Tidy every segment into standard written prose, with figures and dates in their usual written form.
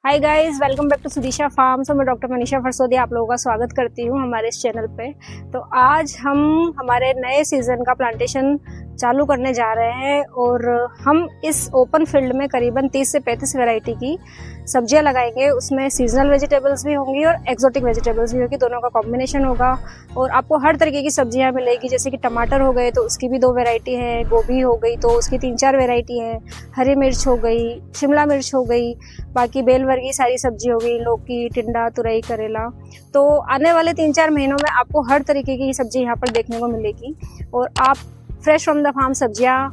Hi guys, welcome back to Sudisha farms. मैं doctor Manisha Farsodiya आप लोगों का स्वागत करती हूँ हमारे इस चैनल पे। तो आज हम हमारे नए सीज़न का प्लांटेशन चालू करने जा रहे हैं और हम इस ओपन फील्ड में करीबन 30 से 35 वैरायटी की सब्जियां लगाएंगे। उसमें सीजनल वेजिटेबल्स भी होंगी और एक्जोटिक वेजिटेबल्स भी होगी, दोनों का कॉम्बिनेशन होगा। और आपको हर तरीके की सब्जियां मिलेगी, जैसे कि टमाटर हो गए तो उसकी भी 2 वैरायटी है, गोभी हो गई तो उसकी 3-4 वैरायटी है, हरी मिर्च हो गई, शिमला मिर्च हो गई, बाकी बेल वर्गीय सारी सब्जी हो गई, लौकी, टिंडा, तुरई, करेला। तो आने वाले 3-4 महीनों में आपको हर तरीके की सब्जी यहाँ पर देखने को मिलेगी और आप फ्रेश फ्रॉम द फार्म सब्जियां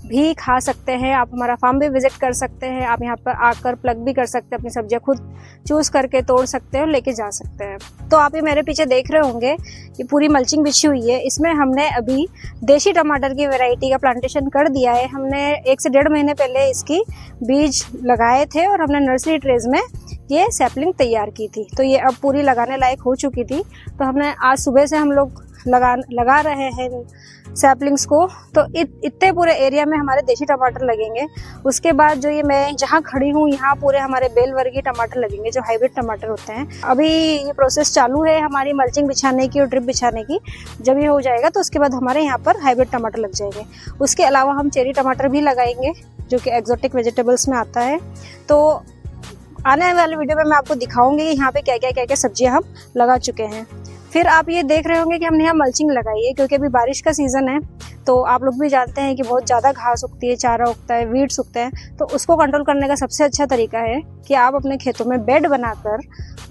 भी खा सकते हैं। आप हमारा फार्म भी विजिट कर सकते हैं, आप यहाँ पर आकर प्लग भी कर सकते हैं, अपनी सब्जियां खुद चूज करके तोड़ सकते हैं और लेके जा सकते हैं। तो आप ये मेरे पीछे देख रहे होंगे, ये पूरी मल्चिंग बिछी हुई है। इसमें हमने अभी देशी टमाटर की वैरायटी का प्लांटेशन कर दिया है। हमने 1 से 1.5 महीने पहले इसकी बीज लगाए थे और हमने नर्सरी ट्रेज में ये सैपलिंग तैयार की थी। तो ये अब पूरी लगाने लायक हो चुकी थी। तो हमने आज सुबह से हम लोग लगा रहे हैं सैपलिंग्स को। तो इतने पूरे एरिया में हमारे देशी टमाटर लगेंगे। उसके बाद जो ये मैं जहाँ खड़ी हूँ यहाँ पूरे हमारे बेल वर्गीय टमाटर लगेंगे, जो हाइब्रिड टमाटर होते हैं। अभी ये प्रोसेस चालू है हमारी मल्चिंग बिछाने की और ड्रिप बिछाने की। जब ये हो जाएगा तो उसके बाद हमारे यहाँ पर हाइब्रिड टमाटर लग जाएंगे। उसके अलावा हम चेरी टमाटर भी लगाएंगे, जो कि एक्जोटिक वेजिटेबल्स में आता है। तो आने वाले वीडियो में मैं आपको दिखाऊंगी यहाँ पे क्या क्या सब्जियां हम लगा चुके हैं। फिर आप ये देख रहे होंगे कि हमने यहाँ मल्चिंग लगाई है, क्योंकि अभी बारिश का सीजन है। तो आप लोग भी जानते हैं कि बहुत ज़्यादा घास उगती है, चारा उगता है, वीड्स उगते हैं। तो उसको कंट्रोल करने का सबसे अच्छा तरीका है कि आप अपने खेतों में बेड बनाकर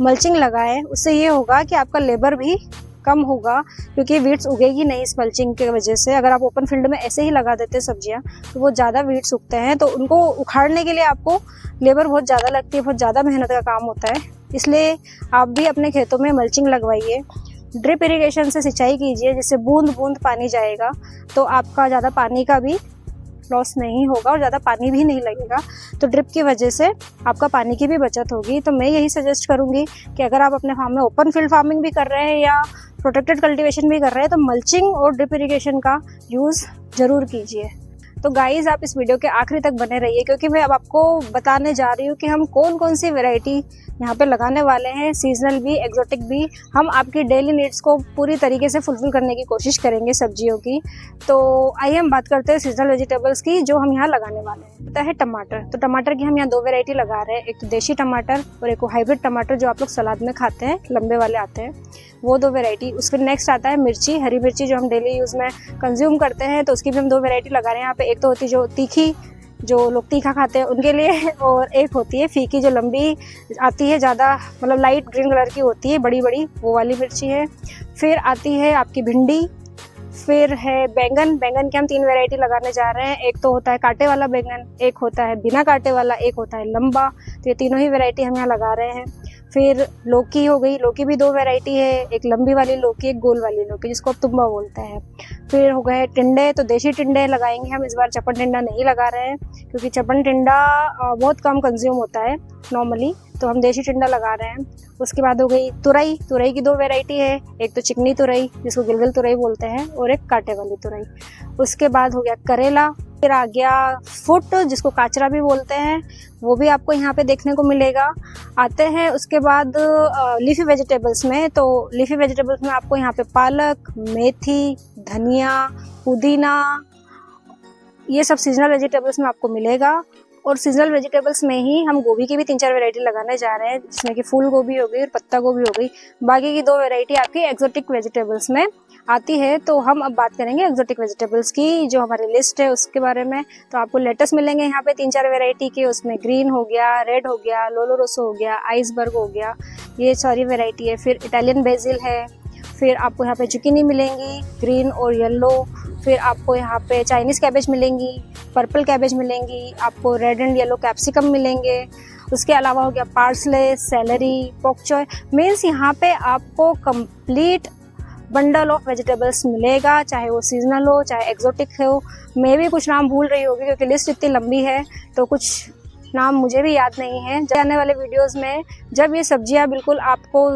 मल्चिंग लगाएं। उससे ये होगा कि आपका लेबर भी कम होगा, क्योंकि वीड्स उगेगी नहीं इस मल्चिंग की वजह से। अगर आप ओपन फील्ड में ऐसे ही लगा देते हैं सब्जियां तो वो ज़्यादा वीड्स उगते हैं, तो उनको उखाड़ने के लिए आपको लेबर बहुत ज़्यादा लगती है, बहुत ज़्यादा मेहनत का काम होता है। इसलिए आप भी अपने खेतों में मल्चिंग लगवाइए। ड्रिप इरिगेशन से सिंचाई कीजिए, जिससे बूंद बूंद पानी जाएगा, तो आपका ज़्यादा पानी का भी लॉस नहीं होगा और ज़्यादा पानी भी नहीं लगेगा। तो ड्रिप की वजह से आपका पानी की भी बचत होगी। तो मैं यही सजेस्ट करूंगी कि अगर आप अपने फार्म में ओपन फील्ड फार्मिंग भी कर रहे हैं या प्रोटेक्टेड कल्टीवेशन भी कर रहे हैं, तो मल्चिंग और ड्रिप इरिगेशन का यूज़ ज़रूर कीजिए। तो गाइज, आप इस वीडियो के आखिरी तक बने रहिए, क्योंकि मैं अब आपको बताने जा रही हूँ कि हम कौन कौन सी वैरायटी यहाँ पे लगाने वाले हैं, सीजनल भी, एक्जोटिक भी। हम आपकी डेली नीड्स को पूरी तरीके से फुलफिल करने की कोशिश करेंगे सब्जियों की। तो आइए हम बात करते हैं सीजनल वेजिटेबल्स की, जो हम यहाँ लगाने वाले हैं। होता है टमाटर। तो टमाटर की हम यहाँ 2 वैरायटी लगा रहे हैं, एक तो देशी टमाटर और एक हाइब्रिड टमाटर, जो आप लोग सलाद में खाते हैं, लंबे वाले आते हैं, वो 2 वैरायटी। उसके नेक्स्ट आता है मिर्ची, हरी मिर्ची, जो हम डेली यूज़ में कंज्यूम करते हैं। तो उसकी भी हम 2 वैरायटी लगा रहे हैं यहाँ पे। एक तो होती है जो तीखी, जो लोग तीखा खाते हैं उनके लिए, और एक होती है फीकी, जो लंबी आती है, ज़्यादा मतलब लाइट ग्रीन कलर की होती है, बड़ी बड़ी, वो वाली मिर्ची है। फिर आती है आपकी भिंडी। फिर है बैंगन। बैंगन की हम 3 वैरायटी लगाने जा रहे हैं। एक तो होता है कांटे वाला बैंगन, एक होता है बिना कांटे वाला, एक होता है लंबा। तो ये तीनों ही वैरायटी हम यहाँ लगा रहे हैं। फिर लौकी हो गई। लौकी भी 2 वैरायटी है, एक लंबी वाली लौकी, एक गोल वाली लौकी, जिसको आप तुम्बा बोलते हैं। फिर हो गए टिंडे। तो देशी टिंडे लगाएंगे हम इस बार, चपन टिंडा नहीं लगा रहे हैं, क्योंकि चपन टिंडा बहुत कम कंज्यूम होता है नॉर्मली। तो हम देशी टिंडा लगा रहे हैं। उसके बाद हो गई तुरई। तुरई की 2 वैरायटी है, एक तो चिकनी तुरई, जिसको गिलगल तुरई बोलते हैं, और एक कांटे वाली तुरई। उसके बाद हो गया करेला। फिर आ गया फुट, जिसको काचरा भी बोलते हैं, वो भी आपको यहाँ पे देखने को मिलेगा। आते हैं उसके बाद लीफी वेजिटेबल्स में। तो लीफी वेजिटेबल्स में आपको यहाँ पे पालक, मेथी, धनिया, पुदीना, ये सब सीजनल वेजिटेबल्स में आपको मिलेगा। और सीजनल वेजिटेबल्स में ही हम गोभी की भी 3-4 वैरायटी लगाने जा रहे हैं, जिसमें कि फूल गोभी हो गई और पत्ता गोभी हो गई। बाकी की 2 वैरायटी आपकी एक्जोटिक वेजिटेबल्स में आती है। तो हम अब बात करेंगे एक्जोटिक वेजिटेबल्स की, जो हमारी लिस्ट है उसके बारे में। तो आपको लेटस मिलेंगे यहाँ पे 3-4 वैरायटी के। उसमें ग्रीन हो गया, रेड हो गया, लोलो रोसो हो गया, आइसबर्ग हो गया, ये सारी वैरायटी है। फिर इटालियन बेसिल है। फिर आपको यहाँ पे जुकीनी मिलेंगी, ग्रीन और येलो। फिर आपको यहाँ पे चाइनीज़ कैबेज मिलेंगी, पर्पल कैबेज मिलेंगी, आपको रेड एंड येलो कैप्सिकम मिलेंगे। उसके अलावा हो गया पार्सले, सेलरी, पॉक चॉय। मीन्स यहाँ पे आपको कंप्लीट बंडल ऑफ वेजिटेबल्स मिलेगा, चाहे वो सीजनल हो, चाहे एक्जोटिक हो। मैं भी कुछ नाम भूल रही होगी, क्योंकि लिस्ट इतनी लंबी है, तो कुछ नाम मुझे भी याद नहीं है। आने वाले वीडियोस में जब ये सब्जियां बिल्कुल आपको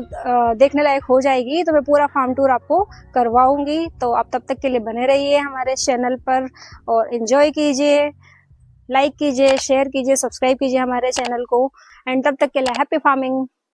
देखने लायक हो जाएगी, तो मैं पूरा फार्म टूर आपको करवाऊंगी। तो आप तब तक के लिए बने रहिए हमारे चैनल पर और एंजॉय कीजिए। लाइक कीजिए, शेयर कीजिए, सब्सक्राइब कीजिए हमारे चैनल को। एंड तब तक के लिए हैप्पी फार्मिंग।